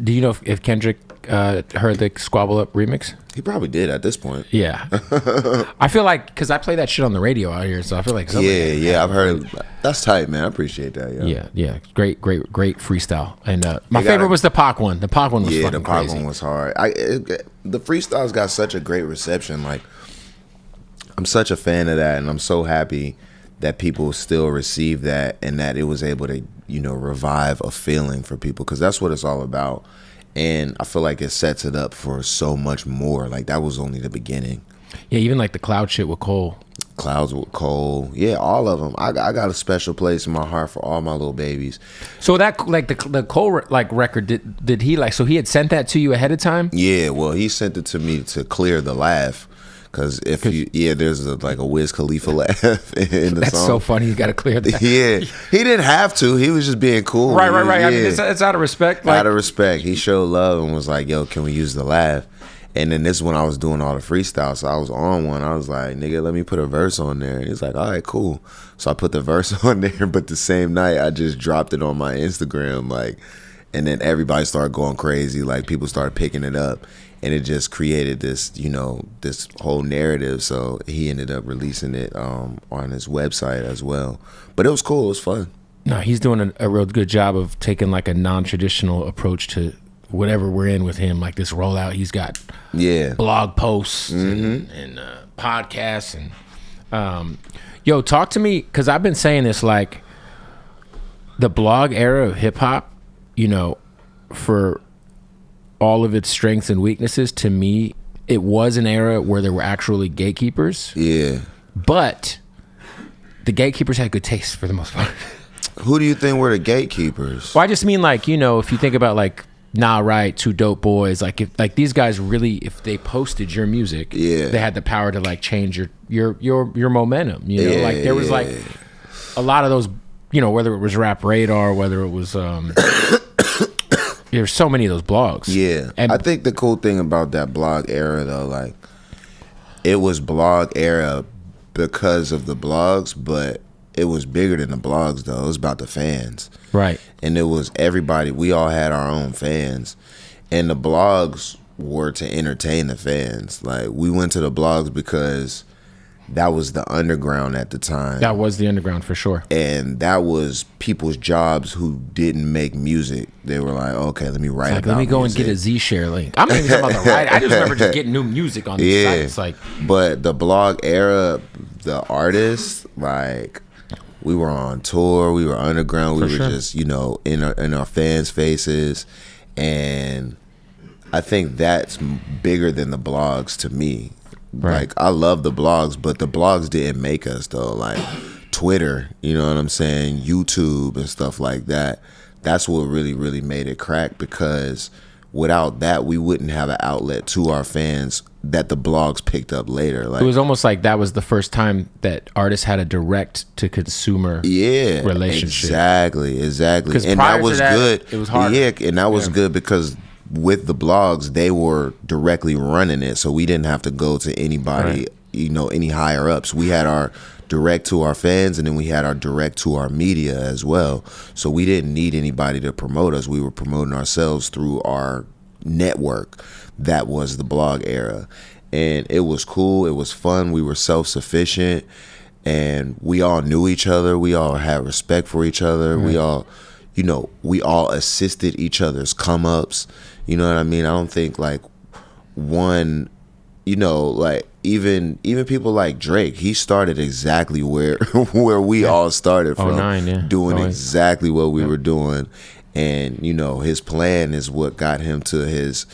Do you know if Kendrick heard the Squabble Up remix? He probably did at this point. Yeah. I feel like, because I play that shit on the radio out here, so I feel like Yeah, I've heard. That's tight, man. I appreciate that. Yeah. Great freestyle. And my favorite was the Pac one. The Pac one was fucking crazy. Yeah, the Pac one was hard. The freestyles got such a great reception. Like, I'm such a fan of that, and I'm so happy that people still receive that, and that it was able to, revive a feeling for people, because that's what it's all about. And I feel like it sets it up for so much more. Like, that was only the beginning. Yeah, even like the cloud shit with Cole. Clouds with Cole. Yeah, all of them. I got a special place in my heart for all my little babies. So that, like, the Cole like record, did he like, so he had sent that to you ahead of time? Yeah, well, he sent it to me to clear the laugh. Because there's a Wiz Khalifa laugh in the That's song. so funny. You got to clear that. Yeah, he didn't have to. He was just being cool. Right. Yeah. I mean, it's out of respect. Out of respect. He showed love and was like, yo, can we use the laugh? And then this is when I was doing all the freestyle. So I was on one. I was like, nigga, let me put a verse on there. And he's like, all right, cool. So I put the verse on there. But the same night, I just dropped it on my Instagram. And then everybody started going crazy. Like, people started picking it up. And it just created this, this whole narrative. So he ended up releasing it on his website as well. But it was cool. It was fun. No, he's doing a real good job of taking like a non-traditional approach to whatever we're in with him. Like this rollout, he's got blog posts and podcasts. And yo, talk to me, because I've been saying this, like, the blog era of hip hop, for all of its strengths and weaknesses, to me, it was an era where there were actually gatekeepers. Yeah. But the gatekeepers had good taste for the most part. Who do you think were the gatekeepers? Well, I just mean, like, if you think about like Nah Right, Two Dope Boys, like if these guys really, if they posted your music, they had the power to like change your momentum. Like there was like a lot of those, whether it was Rap Radar, whether it was there's so many of those blogs. Yeah. And I think the cool thing about that blog era, though, like, it was blog era because of the blogs, but it was bigger than the blogs, though. It was about the fans. Right. And it was everybody. We all had our own fans. And the blogs were to entertain the fans. Like, we went to the blogs because that was the underground at the time. That was the underground for sure. And that was people's jobs who didn't make music. They were like, okay, let me write about let me go music. And get a Z-Share link. I'm not even talking about the write. I just remember just getting new music on these sites. Like, but the blog era, the artists, like, we were on tour, we were underground, we were just, in our fans' faces. And I think that's bigger than the blogs to me. Right. Like, I love the blogs, but the blogs didn't make us, though. Like, Twitter, you know what I'm saying? YouTube and stuff like that. That's what really, really made it crack, because without that, we wouldn't have an outlet to our fans that the blogs picked up later. Like, it was almost like that was the first time that artists had a direct-to-consumer relationship. Exactly. And that was good. It was hard. Yeah, and that was good because with the blogs, they were directly running it, so we didn't have to go to anybody, any higher ups. We had our direct to our fans, and then we had our direct to our media as well. So we didn't need anybody to promote us. We were promoting ourselves through our network. That was the blog era, and it was cool. It was fun. We were self-sufficient, and we all knew each other. We all had respect for each other. We all, we all assisted each other's come-ups. You know what I mean? I don't think like one, like even people like Drake, he started exactly where we all started from, doing exactly what we were doing. And, his plan is what got him to his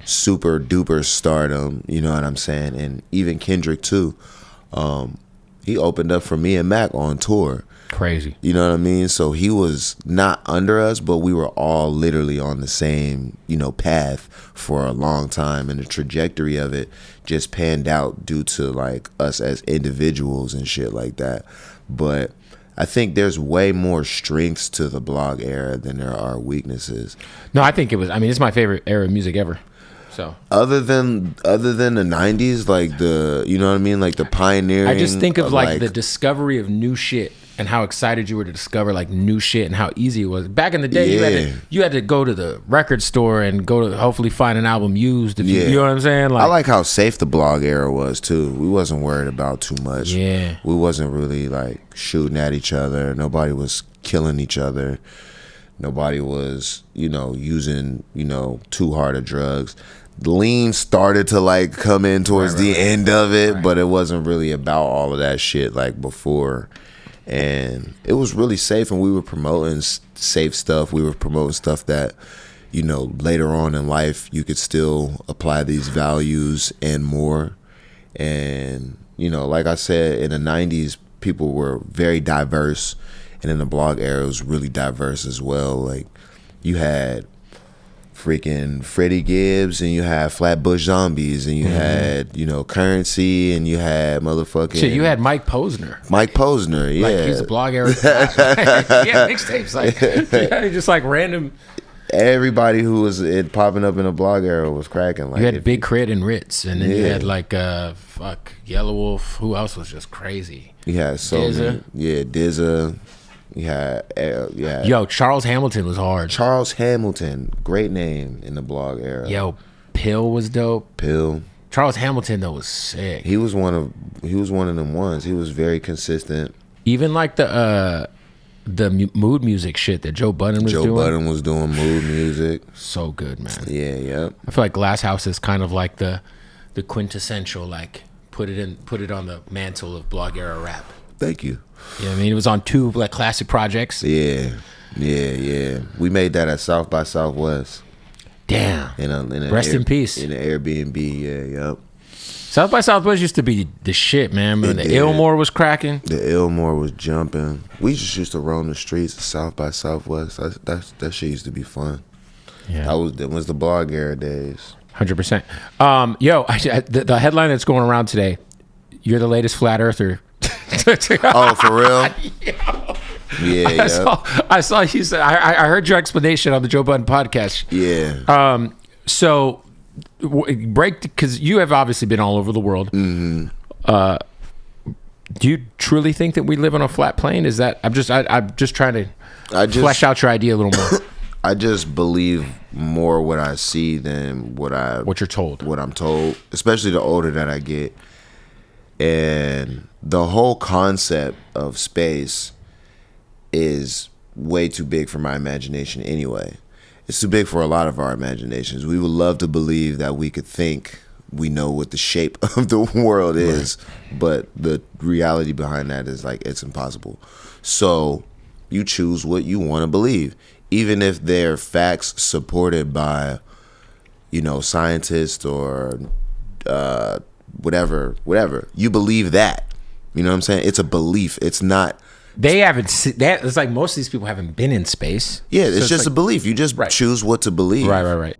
super duper stardom. You know what I'm saying? And even Kendrick too. He opened up for me and Mac on tour. Crazy. You know what I mean? So he was not under us, but we were all literally on the same, path for a long time. And the trajectory of it just panned out due to like us as individuals and shit like that. But I think there's way more strengths to the blog era than there are weaknesses. No, I think it's my favorite era of music ever. So other than the 90s, like the, like the pioneering. I just think of like the discovery of new shit. and how excited you were to discover like new shit and how easy it was. Back in the day, you had to go to the record store and go to hopefully find an album used. If you know what I'm saying? Like, I like how safe the blog era was too. We wasn't worried about too much. Yeah. We wasn't really like shooting at each other. Nobody was killing each other. Nobody was, using, too hard of drugs. Lean started to like come in towards the end of it, but it wasn't really about all of that shit like before. And it was really safe, and we were promoting safe stuff. We were promoting stuff that, later on in life you could still apply these values and more. And, like I said, in the 90s, people were very diverse, and in the blog era, it was really diverse as well. Like, you had freaking Freddie Gibbs, and you had Flatbush Zombies, and you had, Currency, and you had motherfucking... Shit, you had Mike Posner. Yeah. Like, he's a blog era. Yeah, mixtapes. Like, just like random... Everybody who was popping up in the blog era was cracking. Like, you had Big Crit and Ritz, and then you had like Yellow Wolf. Who else was just crazy? You had Dizza. Dizza. Yo, Charles Hamilton was hard. Charles Hamilton, great name in the blog era. Yo, Pill was dope. Pill. Charles Hamilton though was sick. He was one of them ones. He was very consistent. Even like the mood music shit that Joe Budden was doing. Joe Budden was doing mood music. So good, man. Yeah. I feel like Glass House is kind of like the quintessential, like put it on the mantle of blog era rap. Thank you. Yeah, I mean, it was on 2 like classic projects. Yeah. We made that at South by Southwest. Damn. Rest in peace. In the Airbnb, yep. South by Southwest used to be the shit, man. When the Ilmore was cracking. The Ilmore was jumping. We just used to roam the streets of South by Southwest. That shit used to be fun. Yeah. That was the blog era days. 100%. Yo, the headline that's going around today, you're the latest flat earther. Oh, for real? Yeah. I saw you said. I heard your explanation on the Joe Budden podcast. Yeah. So break, because you have obviously been all over the world. Mm-hmm. Do you truly think that we live on a flat plane? Is that I'm just trying to flesh out your idea a little more. I just believe more what I see than what you're told. What I'm told, especially the older that I get. And the whole concept of space is way too big for my imagination anyway. It's too big for a lot of our imaginations. We would love to believe that we could think we know what the shape of the world is, but the reality behind that is like it's impossible. So you choose what you want to believe, even if they're facts supported by, scientists or whatever. You believe that. You know what I'm saying? It's a belief. It's not. They haven't seen that. It's like most of these people haven't been in space. Yeah, it's just like a belief. You just choose what to believe. Right.